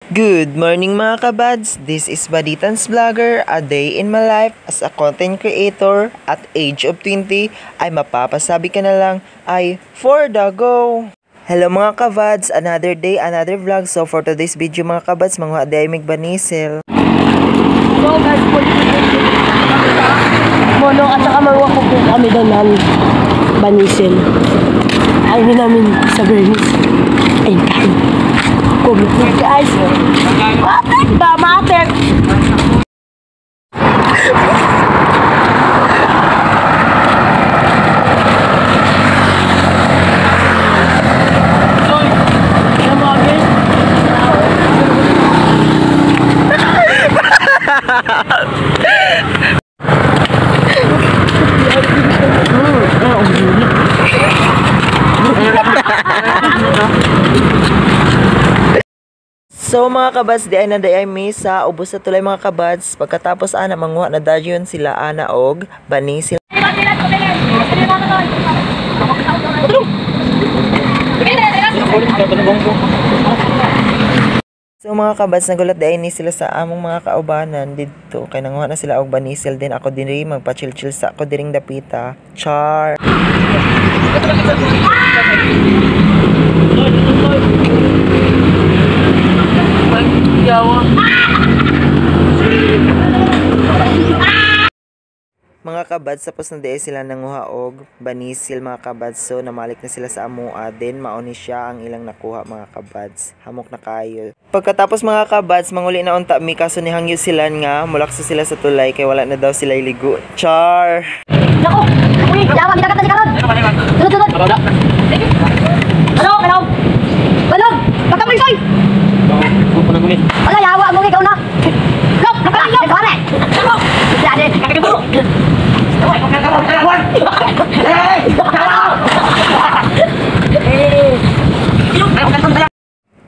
Good morning mga kabads, this is Baditans Vlogger, a day in my life as a content creator at age of 20 ay mapapasabi ka na lang ay for the go! Hello mga kabads, another day, another vlog. So for today's video mga kabads, mga day mig banisel. So guys, Monong at saka marwa ko po kami doon ng banisel. Ayaw din namin sa Bernice. Ayun kayo. Comment nyo guys. Matek ba? Matek! So mga kabads, di ay na ay misa, ubos na tulay mga kabads. Pagkatapos ana manguha na dayon sila ana og banisel. So mga kabads, nagulat di ay ni sila sa among mga kaubanan dito. Kay nanguha na sila og banisel din. Ako din rin magpa-chill-chill sa ako diring dapita. Char! Mga kabads, tapos na di sila nanguha og banisil mga kabads. So namalik na sila sa amua din, mauni siya ang ilang nakuha mga kabads. Hamok na kayo. Pagkatapos mga kabads, manguli na unta mi kaso ni hangyo sila nga mulakso sila sa tulay kay wala na daw sila iligo. Char! Nako! Uy! Yawa! Kita ka karon! Sunod! Balog! Balog! Pagkamuloy soy! Wala yawa mo ikaw na! Lok! Lok! Lok! Pare! Lok! Dali! Kakagabo!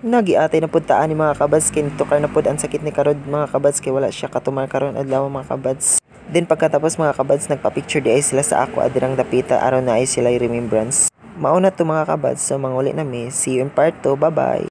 Nagiatay na puntaan ni mga kabads kay nito na pud ang sakit ni karod mga kabads kay wala siya katumar karon adlaw mga kabads. Then pagkatapos mga kabads nagpa-picture di ay sila sa ako adirang dapita aron na ay sila remembrance. Mauna to mga kabads, so manguli na mi. See you in part 2. Bye bye.